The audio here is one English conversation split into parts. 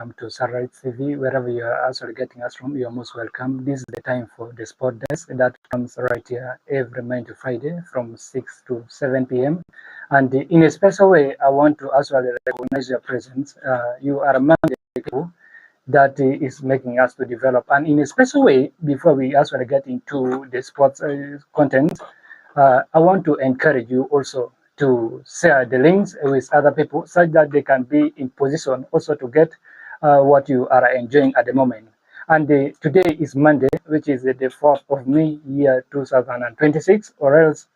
welcome to Sararights TV. Wherever you are actually getting us from, you are most welcome. This is the time for the sport desk that comes right here every Monday to Friday from 6 to 7 p.m. And in a special way, I want to actually recognize your presence. You are among the people that is making us to develop. And in a special way, before we actually get into the sports content, I want to encourage you also to share the links with other people such that they can be in position also to get what you are enjoying at the moment. And today is Monday, which is the 4th of May, year 2026, or else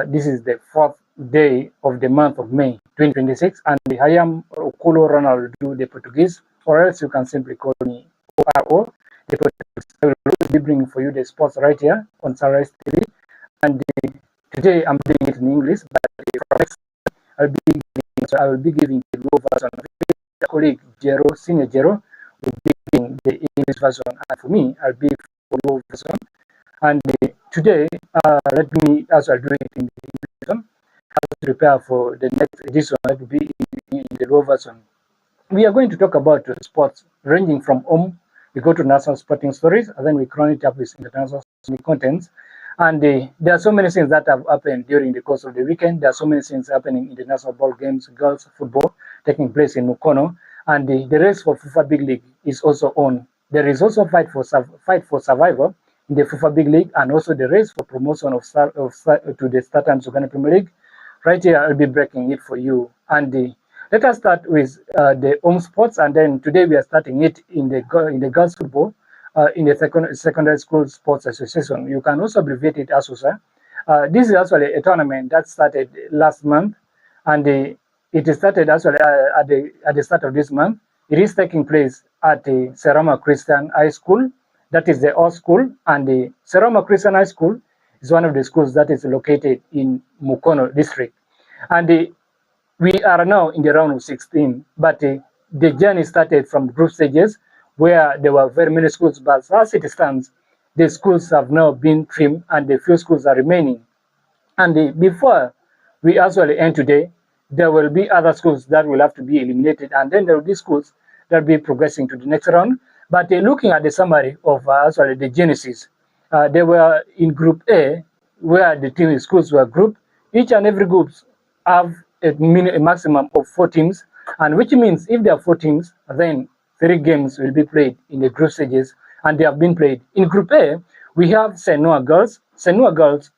this is the 4th day of the month of May 2026. And I am Okulo Ronaldo, the Portuguese, or else you can simply call me ORO, the Portuguese. I will be bringing for you the sports right here on Sararights TV. And today I'm doing it in English, but I will be giving the Luo version. My colleague Senior Gero, will be giving the English version, and for me, I'll be for Luo version. And today, let me also do it in the English version. As to prepare for the next edition, that will be in the Luo version. We are going to talk about sports ranging from home. We go to national sporting stories, and then we crown it up with international contents. And there are so many things that have happened during the course of the weekend. There are so many things happening in the national ball games, girls football taking place in Mukono. And the race for FIFA Big League is also on. There is also fight for survival in the FIFA Big League, and also the race for promotion to the Star Times Uganda Premier League. Right here, I'll be breaking it for you. And let us start with the home sports, and then today we are starting it in the girls football. In the secondary school sports association. You can also abbreviate it as well. This is actually a tournament that started last month, and it started actually at the start of this month. It is taking place at the Serama Christian High School. That is the old school, and the Serama Christian High School is one of the schools that is located in Mukono district. And we are now in the round of 16, but the journey started from group stages, where there were very many schools, but as it stands, the schools have now been trimmed and the few schools are remaining. And before we actually end today, there will be other schools that will have to be eliminated, and then there will be schools that will be progressing to the next round. But looking at the summary of actually the genesis, they were in Group A, where the schools were grouped. Each and every group have a maximum of 4 teams, and which means if there are 4 teams, then 3 games will be played in the group stages, and they have been played. In Group A, we have St. Noah Girls. St. Noah Girls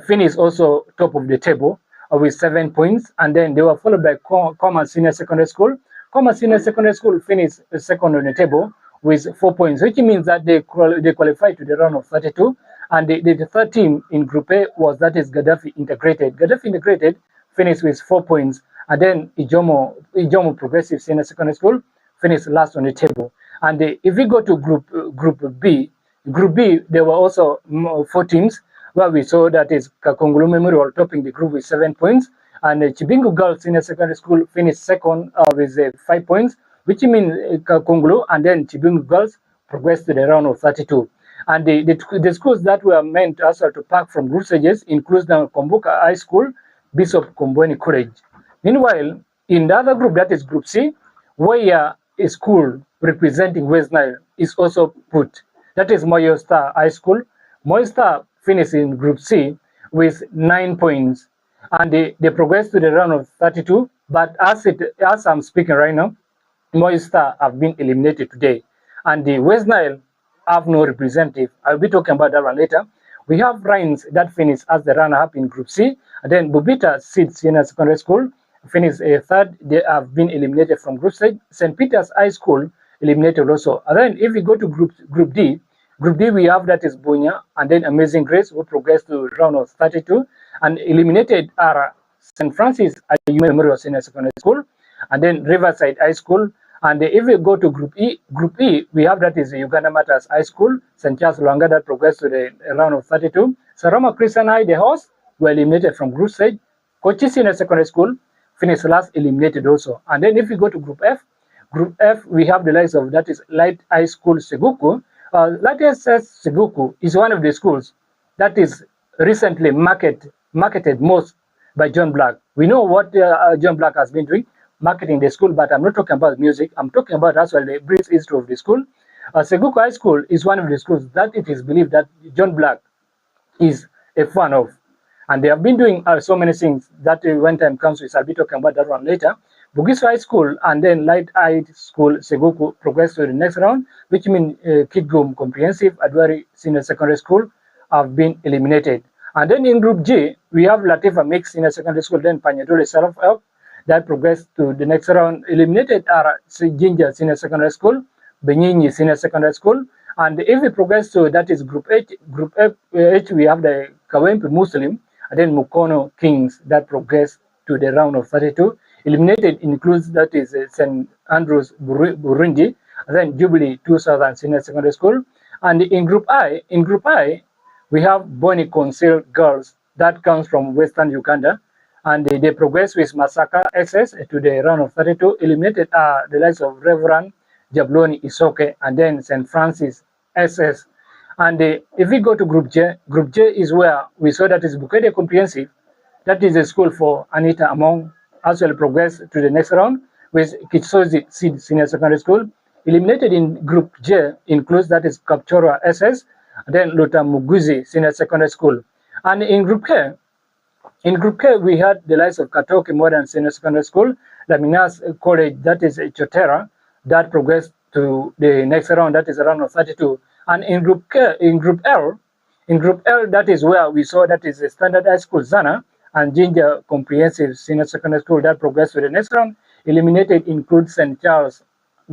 finished also top of the table with 7 points, and then they were followed by Common Senior Secondary School. Common Senior Secondary School finished second on the table with 4 points, which means that they qualified to the round of 32. And the third team in Group A was, that is, Gaddafi Integrated. Gaddafi Integrated finished with 4 points, and then Ijomo Progressive Senior Secondary School finished last on the table. And if we go to Group B, there were also 4 teams, where we saw that is Kakongulu Memorial topping the group with 7 points, and Chibingu Girls Senior Secondary School finished second with 5 points, which means Kakongulu and then Chibingu Girls progressed to the round of 32. And the schools that were meant also to pack from group stages includes the Kombuka High School, Bishop Kombweni College. Meanwhile, in the other group, that is Group C, where a school representing West Nile is also put. That is Moyo Star High School. Moyo Star finished in Group C with 9 points, and they progressed to the round of 32. But as I'm speaking right now, Moyo Star have been eliminated today, and the West Nile have no representative. I'll be talking about that one later. We have Rhines that finished as the runner-up in Group C, and then Bubita Seed Senior Secondary School finished third. They have been eliminated from group stage. St. Peter's High School eliminated also. And then if we go to Group D, we have, that is Bunya, and then Amazing Grace, who progressed to round of 32, and eliminated are St. Francis Memorial Senior Secondary School, and then Riverside High School. And if we go to Group E, we have, that is Uganda Matters High School, St. Charles Luanga, that progressed to the round of 32. Sarama Christian High, the host, were eliminated from group stage. Kochi Senior Secondary School finished last, eliminated also. And then if we go to Group F, we have the likes of, that is Light High School Seguku. Light Seguku is one of the schools that is recently marketed most by John Black. We know what John Black has been doing. marketing the school, but I'm not talking about music. I'm talking about as well the brief history of the school. Seguku High School is one of the schools that it is believed that John Black is a fan of. And they have been doing so many things that when time comes, we shall be talking about that one later. Bugisu High School and then Light High School, Seguku, progressed to the next round, which means Kidgum Comprehensive Adwari Senior Secondary School have been eliminated. And then in Group G, we have Latifa Mixed Senior Secondary School, then Panyadole Self-Help, that progressed to the next round. Eliminated are Jinja Senior Secondary School, Benyinyi Senior Secondary School, and if we progress to that is Group H, we have the Kawempe Muslim, and then Mukono Kings that progress to the round of 32. Eliminated includes that is St. Andrews Burundi, and then Jubilee 2000 Senior Secondary School. And in Group I, we have Boni Council Girls that comes from Western Uganda, and they progress with Masaka SS to the round of 32. Eliminated are the likes of Reverend Jabloni Isoke and then St. Francis SS. And if we go to Group J is where we saw that is Bukede Comprehensive. That is a school for Anita Among, as well progress to the next round with Kitsozi Seed Senior Secondary School. Eliminated in Group J includes that is Kapchorwa SS, and then Luta Muguzi Senior Secondary School. And in Group K, we had the likes of Katoke Modern Senior Secondary School, Laminas College, that is Chotera, that progressed to the next round, that is a round of 32. And in Group L, that is where we saw that is a Standard High School Zana and Ginger Comprehensive Senior Secondary School that progressed to the next round. Eliminated include St. Charles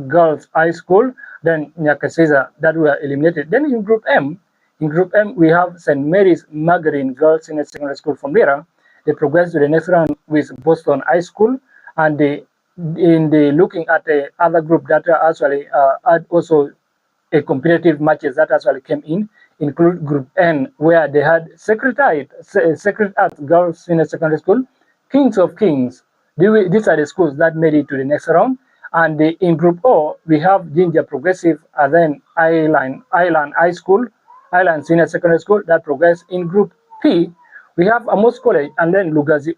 Girls High School, then Nyakaseza that were eliminated. Then in Group M, we have St. Mary's Magdalene Girls Senior Secondary School from Lira. They progressed to the next round with Boston High School, and looking at the other group that actually had also a competitive matches that actually came in, include Group N, where they had Sacred Heart Girls Senior Secondary School, Kings of Kings. These are the schools that made it to the next round. And in Group O, we have Ginger Progressive, and then Island High School, Island Senior Secondary School that progressed. In Group P, we have Amos College, and then Lugazi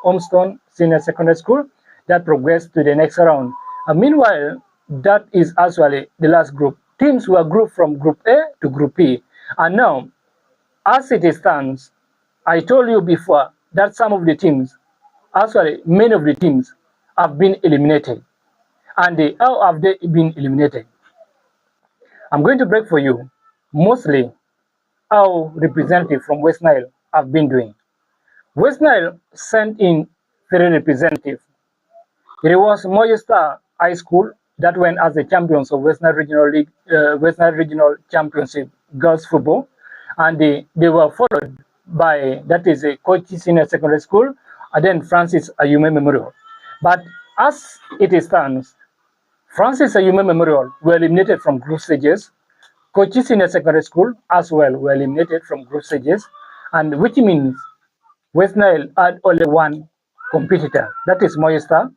Omstone Senior Secondary School that progressed to the next round. Meanwhile, that is actually the last group. Teams were grouped from Group A to Group P. And now, as it stands, I told you before that some of the teams, actually many of the teams, have been eliminated. And how have they been eliminated? I'm going to break for you mostly how representatives from West Nile have been doing. West Nile sent in 3 representatives. It was Moyo Star High School that went as the champions of West Nile Regional League, West Nile Regional Championship Girls Football, and they were followed by that is a Kochi Senior Secondary School, and then Francis Ayume Memorial. But as it stands, Francis Ayume Memorial were eliminated from group stages. Kochi Senior Secondary School as well were eliminated from group stages, and which means West Nile had only one competitor, that is Moyo Star.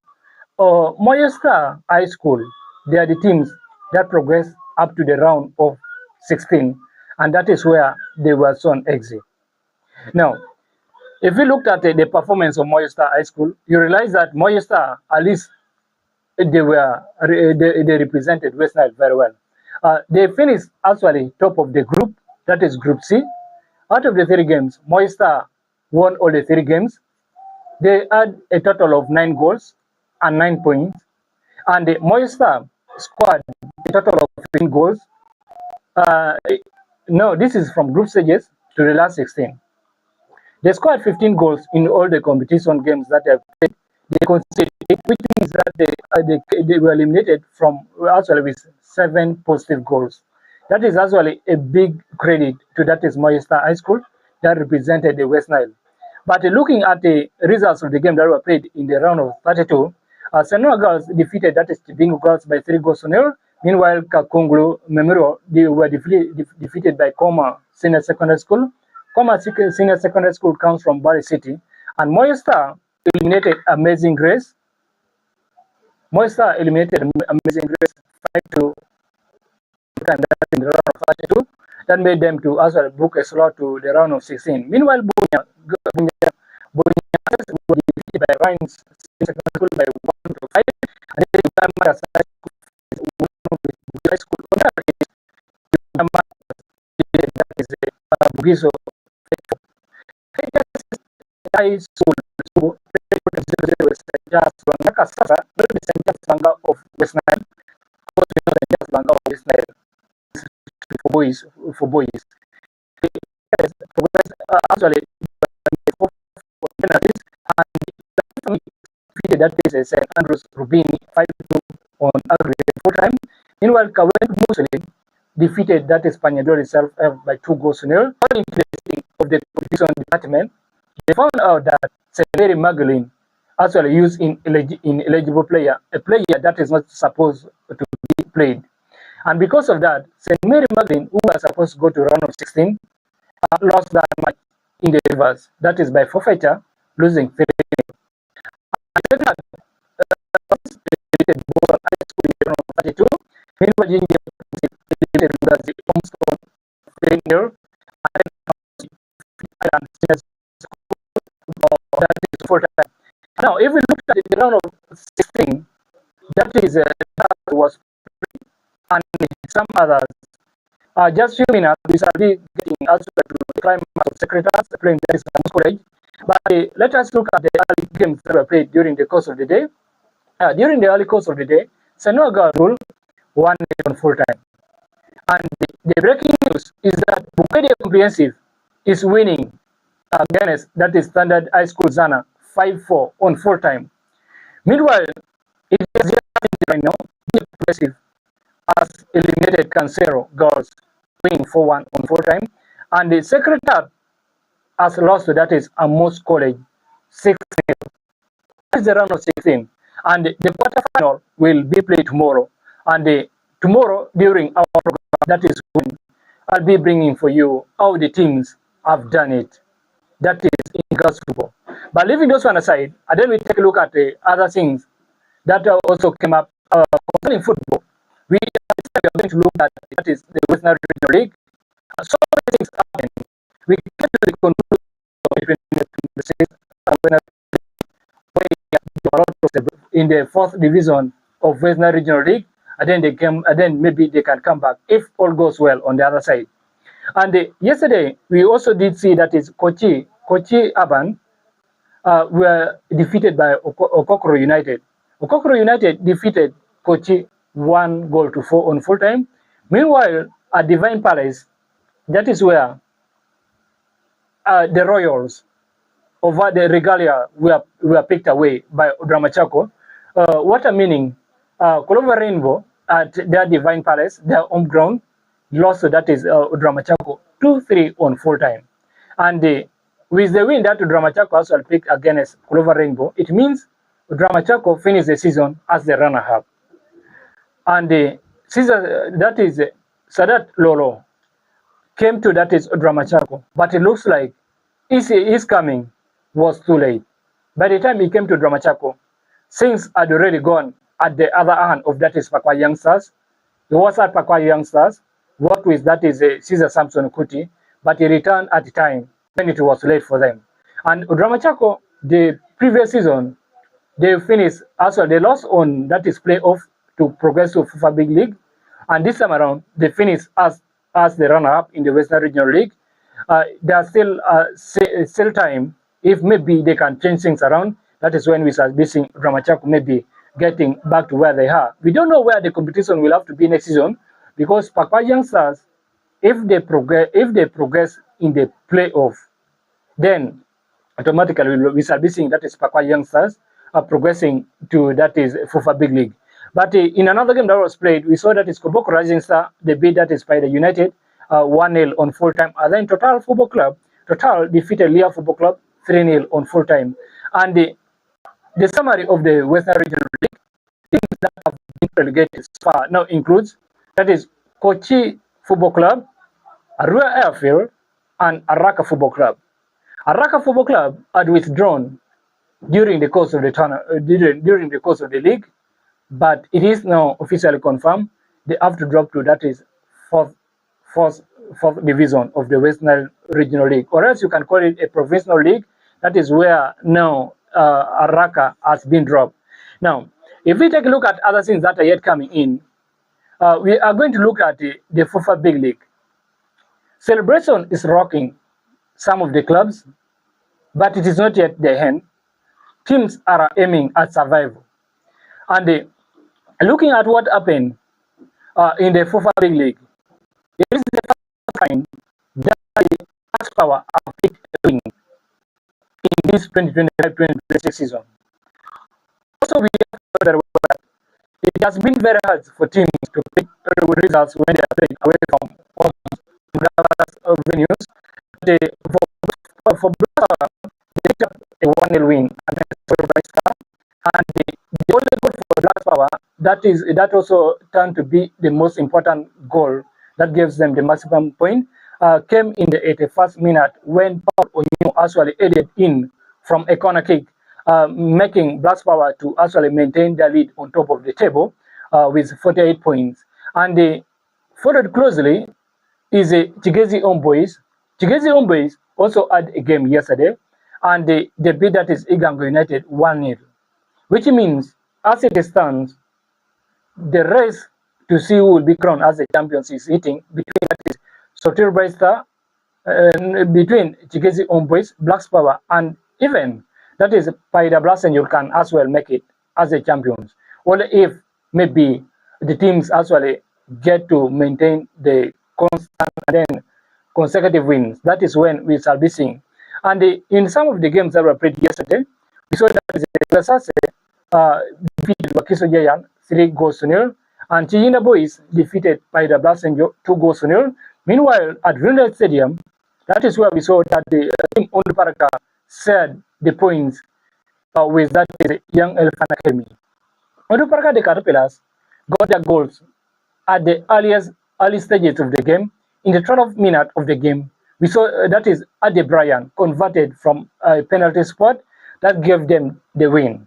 Moyo Star High School, they are the teams that progressed up to the round of 16, and that is where they were shown exit. Now, if we looked at the performance of Moyo Star High School, you realize that Moyo Star, at least they represented West Nile very well. They finished actually top of the group, that is Group C. Out of the 3 games, Moyo Star won all the 3 games. They had a total of 9 goals and 9 points. And the Moyo Star scored a total of 15 goals. No, this is from group stages to the last 16. They scored 15 goals in all the competition games that they played. They conceded 8, which means that they were eliminated from actually with 7 positive goals. That is actually a big credit to that is Moyo Star High School that represented the West Nile. But looking at the results of the game that were played in the round of 32, Senora Girls defeated that is Bingo Girls by 3 goals to 0. Meanwhile, Kakunglu Memorial, they were defeated by Koma Senior Secondary School. Koma Senior Secondary School comes from Bari City. And Moyo Star eliminated Amazing Grace. Moyo Star eliminated Amazing Grace 5-2 in the round of 32. That made them to also book a slot to the round of 16. Meanwhile, Bunya were defeated by Rhines Secondary School by 1-5. high school. That is Bugiso high school. So just of West Nile. Of West Nile for boys. For boys. Actually, and that is St. Andrews Rubini 5-2 on aggregate full time. Meanwhile, Kawet Muslim defeated that is Panadol itself by 2-0. Interesting of the competition department, they found out that St. Mary Magdalene actually used in eligible player, a player that is not supposed to be played. And because of that, St. Mary Magdalene, who was supposed to go to round of 16, lost that match in the reverse. That is by forfeiture, losing 3. Meanwhile, Ginger the Homestone failure and that is full time. Now, if we look at the round of 16, that is that was and some others. Just few minutes, we shall be getting also to the climate of secretaries playing that is college. But let us look at the early games that were played during the course of the day. During the early course of the day, Sanoga ruled 1 on full time. And the breaking news is that Bukadia Comprehensive is winning against that is Standard High School Zana 5-4 on full time. Meanwhile, it is just right now, the Progressive has eliminated Cancero girls winning 4-1 on full time. And the Secretary has lost to that is Amos College 6-0. That is the round of 16. And the quarterfinal will be played tomorrow. And tomorrow during our program, that is when I'll be bringing for you how the teams have done it. That is in girls football. But leaving those one aside, and then we take a look at the other things that also came up concerning football. We are going to look at that is the vSnr Regional League. So many things happen. We get to the conclusion between the states in the 4th division of vSnr Regional League, and then they came, and then maybe they can come back if all goes well on the other side. And yesterday we also did see that is Kochi Urban were defeated by Okokoro United. Okokoro United defeated Kochi 1-4 on full time. Meanwhile, at Divine Palace, that is where the Royals over the regalia were picked away by Dramachako. What a meaning! Clover Rainbow at their Divine Palace, their home ground, lost to that is Dramachako 2-3 on full time. And with the win that Dramachako also picked against Clover Rainbow, it means Dramachako finished the season as the runner-up. And the season that is Sadat Lolo came to that is Dramachako, but it looks like his coming was too late. By the time he came to Dramachako, things had already gone at the other hand of that is Pakwa Youngsters. He was at Pakwa Youngsters, worked with that is Caesar Samson Kuti, but he returned at the time when it was late for them. And Dramachako, the previous season, they finished also, they lost on that is playoff to progress to FIFA Big League. And this time around, they finished as the runner-up in the Western Regional League. There are still time, if maybe they can change things around. That is when we start seeing Dramachako maybe getting back to where they are. We don't know where the competition will have to be next season, because Pakwa Youngsters, if they progress in the playoff, then automatically we shall be seeing that is Pakwa Youngsters progressing to that is FIFA Big League. But in another game that was played, we saw that is Koboko Rising Star, they beat that is Spider United 1-0 on full time. And then Total Football Club, Total defeated Leah Football Club 3-0 on full time. And the summary of the Western Regional League, teams that have been relegated so far now includes that is Kochi Football Club, Arua Airfield, and Araka Football Club. Araka Football Club had withdrawn during the course of the during the course of the league, but it is now officially confirmed they have to drop to that is fourth division of the Western Regional League, or else you can call it a provincial league. That is where now Araka has been dropped. Now, If we take a look at other things that are yet coming in, we are going to look at the FIFA Big League. Celebration is rocking some of the clubs, but it is not yet the end. Teams are aiming at survival. And looking at what happened in the FIFA Big League, it is the first time that the Black Power have picked a win in this 2025-2026 season. Also, we have very well. It has been very hard for teams to pick results when they are playing away from home venues. For Black Power, they got a 1-0 win against Sararights, and the only goal for Black Power that also turned to be the most important goal that gives them the maximum point came in the 81st minute when Paul Onyu actually headed in from a corner kick, making Black Power to actually maintain their lead on top of the table with 48 points. And followed closely is Chigezi Homeboys. Chigezi Homeboys also had a game yesterday, and they beat that is Uganda United 1-0, which means as it stands, the race to see who will be crowned as the champions is hitting between that is Sararights, between Chigezi Homeboys, Black Power, and even that is Paida Blasenyo can as well make it as the champions. Only if maybe the teams actually get to maintain the constant and then consecutive wins. That is when we shall be seeing. And in some of the games that were played yesterday, we saw that Lasase defeated Wakiso Jayan 3-0, and Chiyina Boys defeated Paida Blasenyo 2-0. Meanwhile, at Greenlight Stadium, that is where we saw that the team Onduparaka shared the points with that Young Elephant Academy. Onduparaka, the Caterpillars, got their goals at the early stages of the game. In the 12th minute of the game, we saw that is Ade Bryan converted from a penalty spot that gave them the win.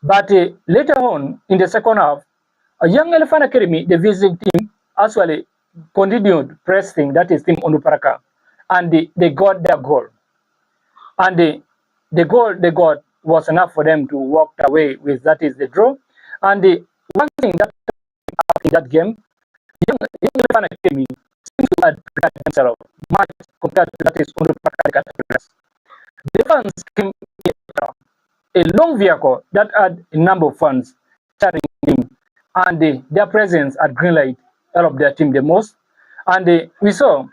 But later on, in the second half, a Young Elephant Academy, the visiting team, actually continued pressing that is team Onduparaka, and they got their goal. And the goal they got was enough for them to walk away with that is the draw. And one thing that happened in that game, Young Elephant Academy seems to have prepared themselves much compared to that is Onduparaka. The fans came in a long vehicle that had a number of fans cheering him, and their presence at Greenlight helped their team the most. And we saw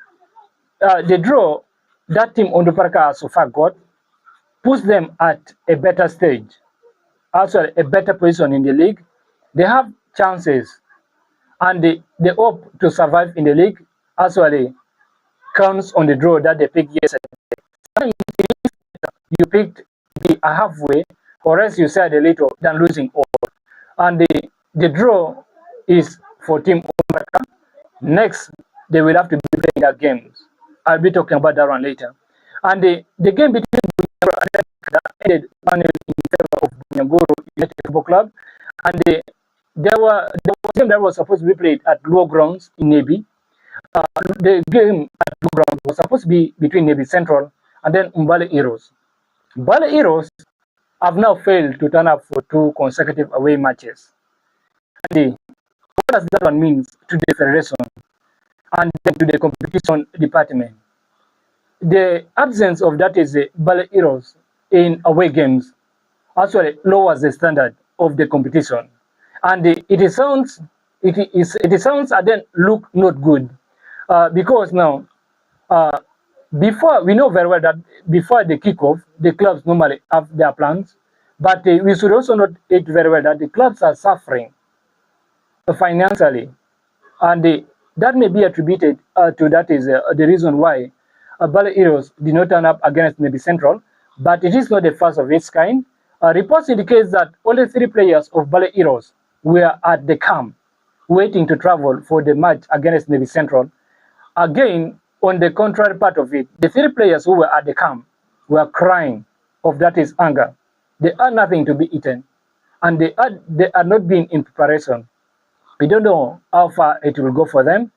the draw that team Onduparaka so far got puts them at a better stage, also a better position in the league. They have chances, and the hope to survive in the league actually counts on the draw that they picked yesterday. You picked a halfway, or else you said a little than losing all. And the draw is for Team Onduparaka. Next, they will have to be playing their games. I'll be talking about that one later. And the game between Bunyanguru and Uganda ended 1-0 in favor of Bunyanguru United Football Club. And there was a game that was supposed to be played at Luo Grounds in Nebi. The game at Luo Grounds was supposed to be between Nebi Central and then Mbale Heroes. Mbale Heroes have now failed to turn up for 2 consecutive away matches. And what does that one mean to the federation and then to the competition department? The absence of that is Mbale Heroes in away games actually lowers the standard of the competition, and it sounds and then look not good because now before, we know very well that before the kickoff, the clubs normally have their plans, but we should also note it very well that the clubs are suffering financially, and that may be attributed to that is the reason why Mbale Heroes did not turn up against Nebi Central, but it is not the first of its kind. Reports indicate that only 3 players of Mbale Heroes were at the camp waiting to travel for the match against Nebi Central. Again, on the contrary part of it, the 3 players who were at the camp were crying of that is anger. They had nothing to be eaten, and they had not been in preparation. We don't know how far it will go for them,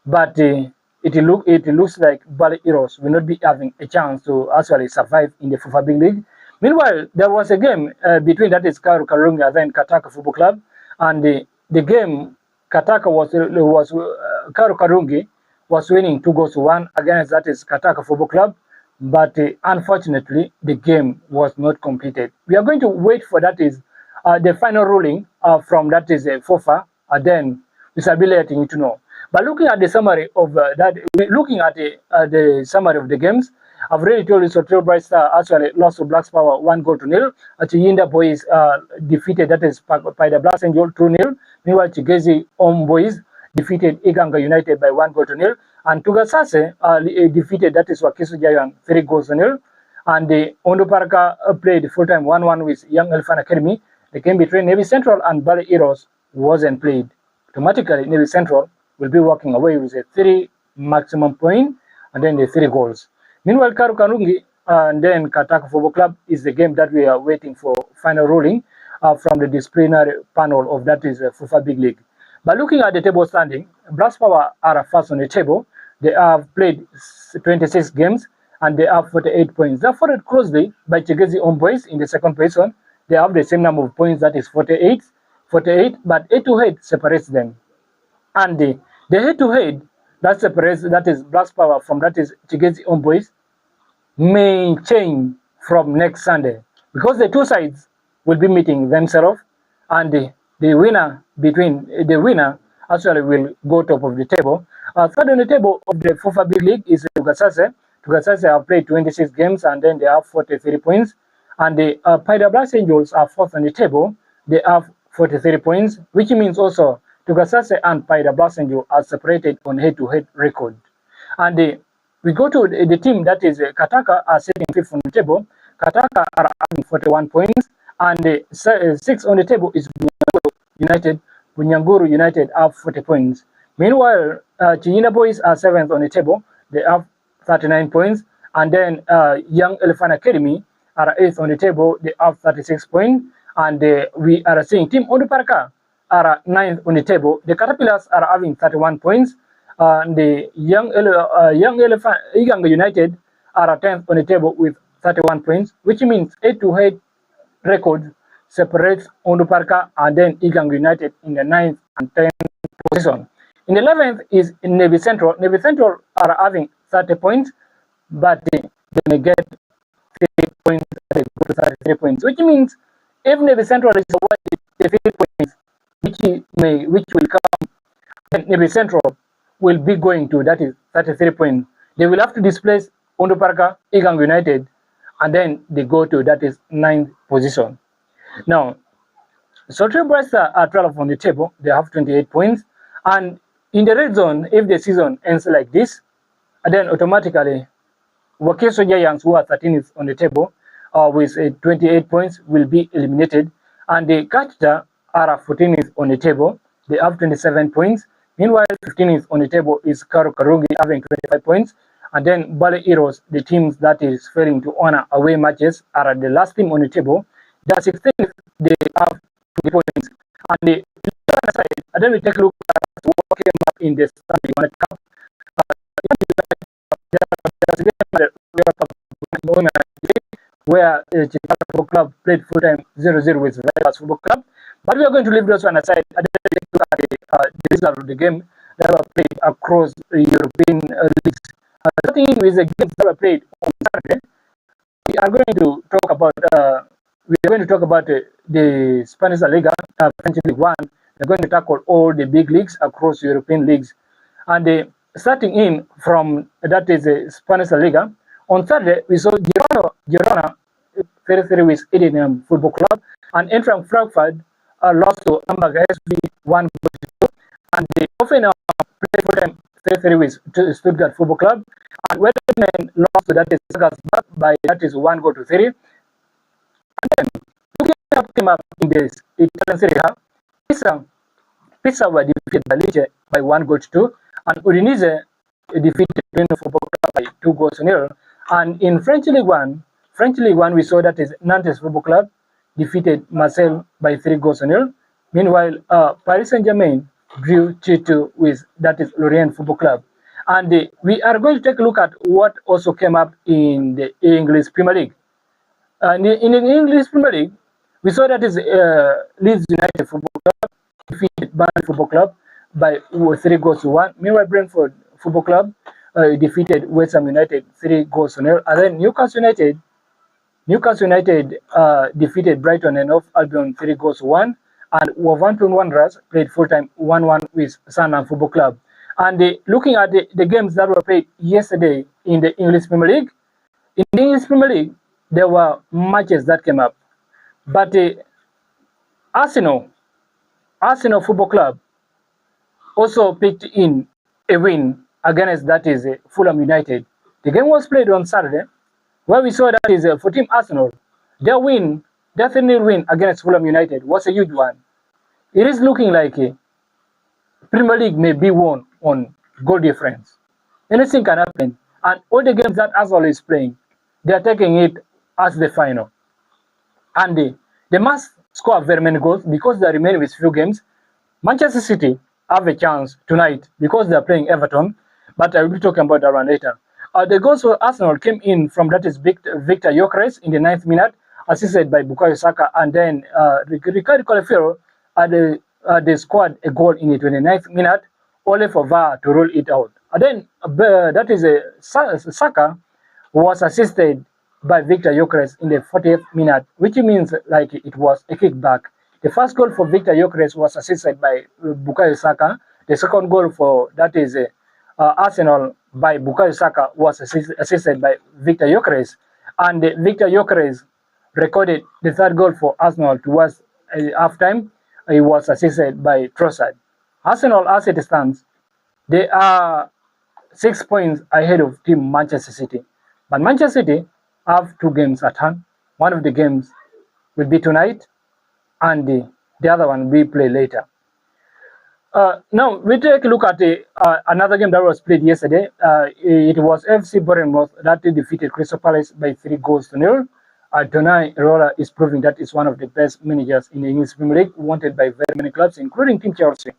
but it looks like Mbale Heroes will not be having a chance to actually survive in the FIFA Big League, Meanwhile, there was a game between that is Karungi and then Kataka Football Club, and the game Kataka was Karungi was winning 2-1 against that is Kataka Football Club, but unfortunately the game was not completed. We are going to wait for that is the final ruling from that is FOFA, and then we shall be letting you to know. But looking at the summary of looking at the summary of the games, I've already told you Sararights actually lost to Blacks Power 1-0. Chiyinda Boys defeated that is by the Blacks Angel 2-0. Meanwhile, Chigezi Boys defeated Uganda United by 1-0. And Tugasase defeated that is Wakiso Giant 3-0. And the Ondoparaka played full-time 1-1 with Young Elephant Academy. The game between Navy Central and Bali Heroes wasn't played. Automatically, Navy Central will be walking away with a 3 maximum point and then the 3 goals. Meanwhile, Karungi and then Kataka Football Club is the game that we are waiting for final ruling from the disciplinary panel of that is FUFA Big League. But looking at the table standing, Blacks Power are first on the table. They have played 26 games and they have 48 points. They are followed closely by Chigezi Boys in the second position. They have the same number of points, that is 48, but head-to-head separates them. And the head-to-head that separates that is Blacks Power from that is Chigezi Boys may change from next Sunday because the two sides will be meeting themselves, and the winner actually will go top of the table. Third on the table of the FUFA Big League is Tugasase. Tugasase have played 26 games and then they have 43 points. And the Paida Blacks Angels are fourth on the table. They have 43 points, which means also Tugasase and Paida Blacks Angels are separated on head-to-head record. And we go to the team that is Kataka are sitting fifth on the table. Kataka are having 41 points. And sixth on the table is Bunyanguru United. Bunyanguru United have 40 points. Meanwhile, Chiyinda Boys are seventh on the table. They have 39 points. And then Young Elephant Academy are eighth on the table. They have 36 points. And we are seeing Team Ondoparaka are ninth on the table. The Caterpillars are having 31 points. The Young Elephant Uganda United are 10th on the table with 31 points, which means head-to-head record separates Ondoparaka and then Uganda United in the 9th and 10th position. In the 11th is Navy Central. Navy Central are having 30 points, but they may get 3 points, they go to 33 points, which means if Navy Central is awarded the 3 points, which will come, then Navy Central will be going to that is 33 points. They will have to displace Ondoparaka, Uganda United, and then they go to that is 9th position. Now, Sararights are 12 on the table. They have 28 points. And in the red zone, if the season ends like this, then automatically Wakiso Giants, who are 13th on the table with 28 points, will be eliminated. And the Kachta are 14th on the table. They have 27 points. Meanwhile, 15th on the table is Karungi having 25 points. And then Bali Heroes, the teams that is failing to honor away matches, are the last team on the table. They are 16th, they have 20 points. And the other side, and then we take a look at what came up in the Stanley Cup. Where Chicago Football Club played full-time 0-0 with Vipers Football Club. But we are going to leave this one aside and then take a look at the result of the game that were played across the European leagues. Starting with the games that were played on Saturday, we are going to talk about the Spanish La Liga, French League 1. We're going to tackle all the big leagues across European leagues. And starting in from that is the Spanish La Liga, on Saturday we saw Girona 3-3 with Eden Football Club, and Eintracht Frankfurt lost to Hamburg SV 1-2, and the Hoffenheim played for them 3-3 with Stuttgart Football Club, and Werder lost to that is Salzburg by that is 1-3. And then looking up came up in this Italian Serie A, Pisa were defeated by Lecce by 1-2, and Udinese defeated Torino Football Club by 2-0. And in French League 1, we saw that is Nantes Football Club defeated Marseille by 3-0. Meanwhile, Paris Saint-Germain drew 2-2 with that is Lorient Football Club. And we are going to take a look at what also came up in the English Premier League. In the English Premier League, we saw that is Leeds United Football Club defeated Burnley Football Club by 3-1. Meanwhile, Brentford Football Club defeated West Ham United 3-0. And then Newcastle United defeated Brighton and Hove Albion 3-1. And Wolverhampton Wanderers played full-time 1-1 with Sunderland Football Club. And looking at the games that were played yesterday in the English Premier League, there were matches that came up. But Arsenal Football Club also picked in a win against, that is, Fulham United. The game was played on Saturday, where we saw that is for Team Arsenal, their 3-0 win against Fulham United was a huge one. It is looking like Premier League may be won on goal difference. Anything can happen. And all the games that Arsenal is playing, they are taking it as the final. And they must score very many goals because they remain with few games. Manchester City have a chance tonight because they are playing Everton, but I will be talking about that one later. The goals for Arsenal came in from, that is, Victor Gyökeres in the 9th minute, assisted by Bukayo Saka, and then Ricardo Colafero they scored a goal in the 29th minute, only for VAR to rule it out. And then that is Saka was assisted by Victor Gyökeres in the 40th minute, which means like it was a kickback. The first goal for Victor Gyökeres was assisted by Bukayo Saka. The second goal for, that is, Arsenal by Bukayo Saka was assisted by Victor Gyökeres. And Victor Gyökeres recorded the third goal for Arsenal towards halftime. He was assisted by Trossard. Arsenal, as it stands, they are 6 points ahead of Team Manchester City. But Manchester City have 2 games at hand. One of the games will be tonight, and the other one will be played later. Now, we take a look at another game that was played yesterday. It was FC Bournemouth that defeated Crystal Palace by 3-0. Tony Erola is proving that he's one of the best managers in the English Premier League, wanted by very many clubs, including Team Chelsea.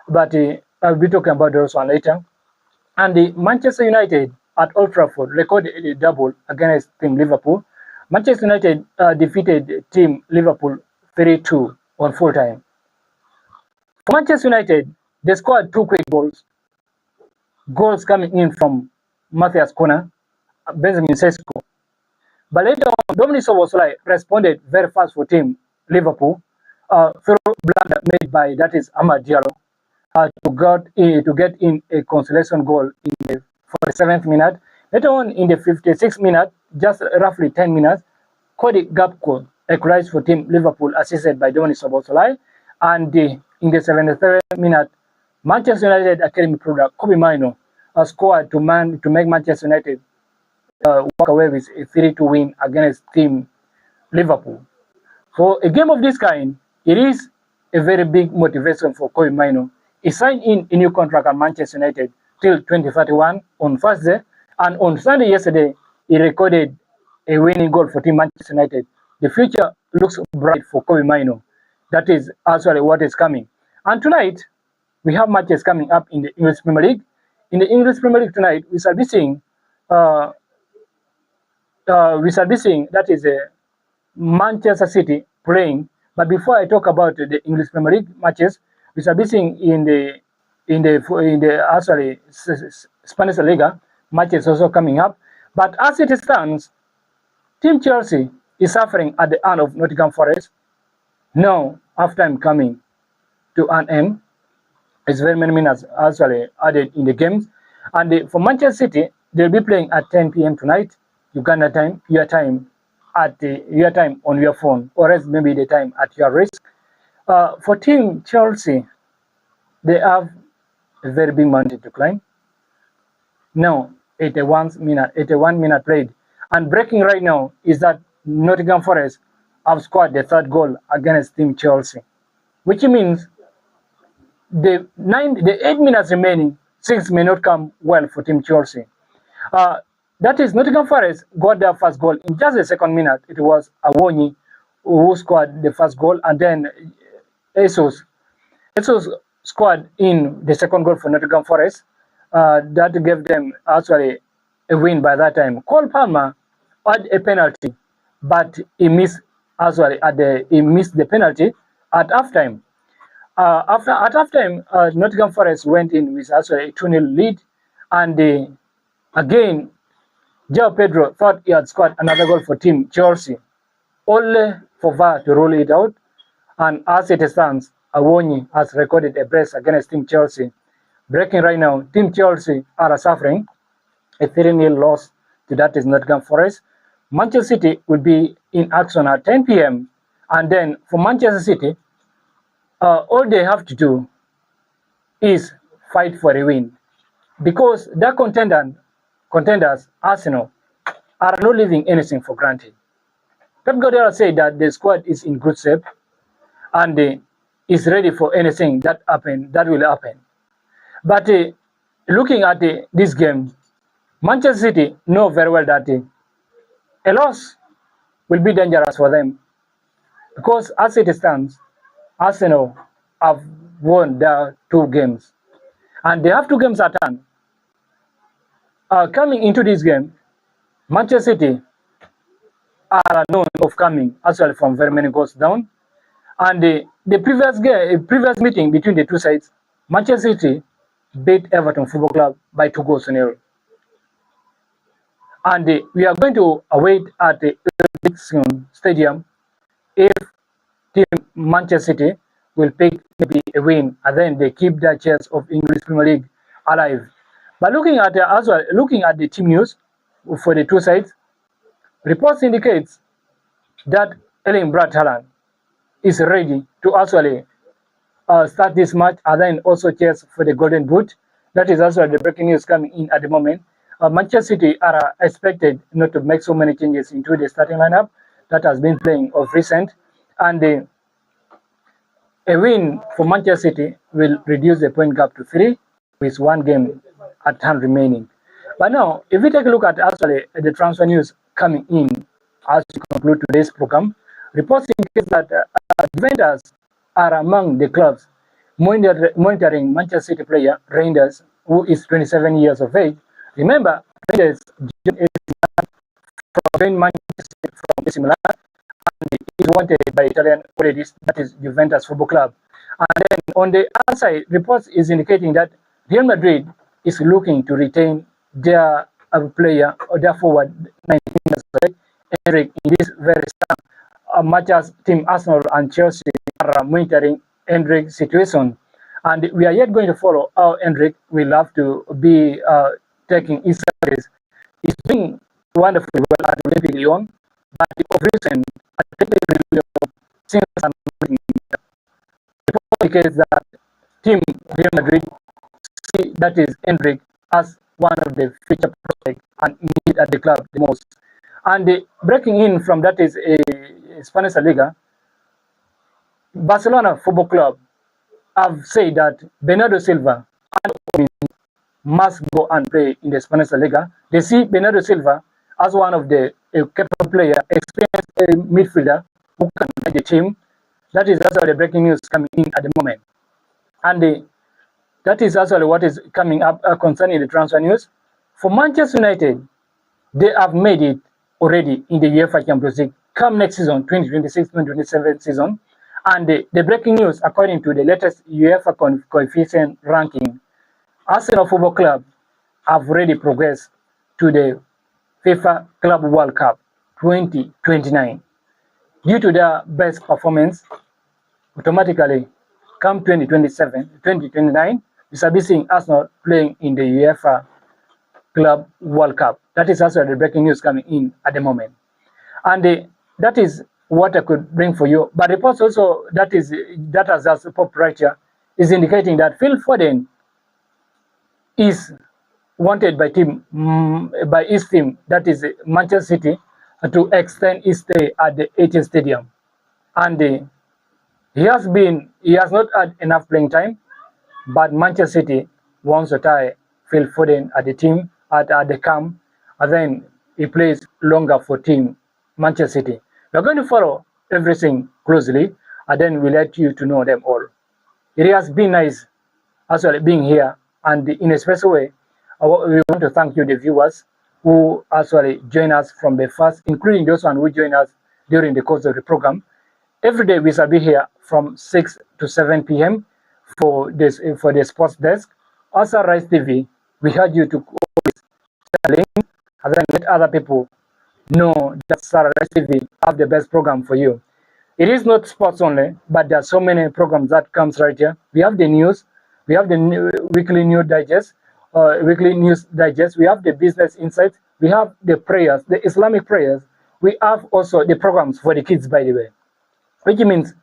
But I'll be talking about those one later. And Manchester United at Old Trafford recorded a double against Team Liverpool. Manchester United defeated Team Liverpool 3-2 on full time. For Manchester United, they scored 2 quick goals. Goals coming in from Matthias Cunha, Benjamin Sesko. But later on, Dominic Szoboszlai responded very fast for Team Liverpool through blunder made by, that is, Amad Diallo to get in a consolation goal in the 47th minute. Later on, in the 56th minute, just roughly 10 minutes, Cody Gakpo equalized for Team Liverpool, assisted by Dominic Szoboszlai. And in the 73rd minute, Manchester United Academy product Kobe Mino scored to make Manchester United walk away with a 3-2 win against Team Liverpool. For a game of this kind, it is a very big motivation for Kobe Mino. He signed in a new contract at Manchester United till 2031 on Thursday, and on Sunday yesterday, he recorded a winning goal for Team Manchester United. The future looks bright for Kobe Mino. That is actually what is coming. And tonight, we have matches coming up in the English Premier League. In the English Premier League tonight, we shall be seeing that is Manchester City playing. But before I talk about the English Premier League matches, we shall be seeing in the actually Spanish Liga matches also coming up. But as it stands, Team Chelsea is suffering at the hand of Nottingham Forest. Now, halftime coming to an end. It's very many minutes actually added in the games. And for Manchester City, they'll be playing at 10 p.m. tonight, Uganda time, your time on your phone, or else maybe the time at your risk. For Team Chelsea, they have a very big mountain to climb. Now, 81 minute played. And breaking right now is that Nottingham Forest have scored the 3rd goal against Team Chelsea, which means the 8 minutes remaining, 6 may not come well for Team Chelsea. That is, Nottingham Forest got their first goal in just the 2nd minute. It was Awoni who scored the first goal, and then Jesus scored in the 2nd goal for Nottingham Forest. That gave them actually a win by that time. Cole Palmer had a penalty but he missed he missed the penalty at halftime. At halftime, Nottingham Forest went in with actually a 2-0 lead, and again, João Pedro thought he had scored another goal for Team Chelsea, only for VAR to rule it out. And as it stands, Awonyi has recorded a brace against Team Chelsea. Breaking right now, Team Chelsea are suffering a 3-0 loss to that is Nottingham Forest. Manchester City will be in action at 10 p.m. And then for Manchester City, all they have to do is fight for a win, because their contenders, Arsenal, are not leaving anything for granted. Pep Guardiola said that the squad is in good shape and is ready for anything that will happen. But looking at this game, Manchester City know very well that a loss will be dangerous for them, because as it stands, Arsenal have won their 2 games, and they have 2 games at hand. Coming into this game, Manchester City are known of coming actually from very many goals down, and the previous meeting between the two sides, Manchester City beat Everton Football Club by 2 goals to 0. And we are going to await at the Stadium if Team Manchester City will pick maybe a win, and then they keep their chance of English Premier League alive. But looking at the team news for the two sides, reports indicates that Erling Braut Haaland is ready to actually start this match and then also chase for the Golden Boot. That is also the breaking news coming in at the moment. Manchester City are expected not to make so many changes into the starting lineup that has been playing of recent, and a win for Manchester City will reduce the point gap to 3 with 1 game at hand remaining. But now, if we take a look at actually the transfer news coming in as we conclude today's program, reports indicate that Juventus are among the clubs monitoring Manchester City player Reinders, who is 27 years of age. Remember, Reinders joined Manchester City from AC Milan and is wanted by Italian authorities, that is Juventus Football Club. And then on the other side, reports is indicating that Real Madrid is looking to retain their player or their forward 19 years old, Henrik, in this very much as Team Arsenal and Chelsea are monitoring Henrik's situation. And we are yet going to follow how Henrik will have to be taking his service. He's doing wonderfully well at Olympic Lyon, but of recent, since the indicates that Team Real Madrid see that is Henrik as one of the future prospects and need at the club the most. And breaking in from that is a Spanish Liga, Barcelona Football Club have said that Bernardo Silva must go and play in the Spanish Liga. They see Bernardo Silva as one of the capable player, experienced midfielder who can guide the team. That is also the breaking news coming in at the moment. And that is actually what is coming up concerning the transfer news. For Manchester United, they have made it already in the UEFA Champions League come next season, 2026-2027 season. And the breaking news, according to the latest UEFA coefficient ranking, Arsenal Football Club have already progressed to the FIFA Club World Cup 2029. Due to their best performance, automatically, come 2029, we shall be seeing Arsenal playing in the UEFA Club World Cup. That is also the breaking news coming in at the moment. And that is what I could bring for you. But reports also that has just popped right here is indicating that Phil Foden is wanted by his team, that is Manchester City, to extend his stay at the 18th Stadium. And he has not had enough playing time, but Manchester City wants to tie Phil Foden at the team at the camp, and then he plays longer for team Manchester City. We're going to follow everything closely, and then we'll let you to know them all. It has been nice actually being here, and in a special way, we want to thank you, the viewers, who actually join us from the first, including those who join us during the course of the program. Every day we shall be here from 6 to 7 p.m. for the sports desk. Also, Sararights TV, we urge you to always share the link and then let other people know that Sararights TV have the best program for you. It is not sports only, but there are so many programs that comes right here. We have the news, we have the weekly news digest, we have the business insights, we have the prayers, the Islamic prayers. We have also the programs for the kids, by the way, which means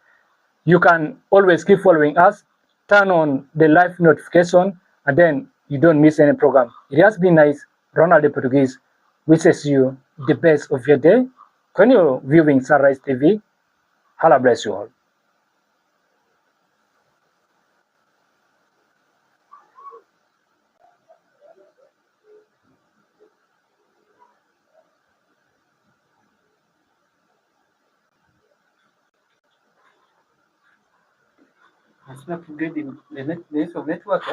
you can always keep following us, turn on the live notification, and then you don't miss any program. It has been nice. Ronald the Portuguese wishes you the best of your day. When you're viewing Sararights TV, Allah bless you all. It's not upgrading the network.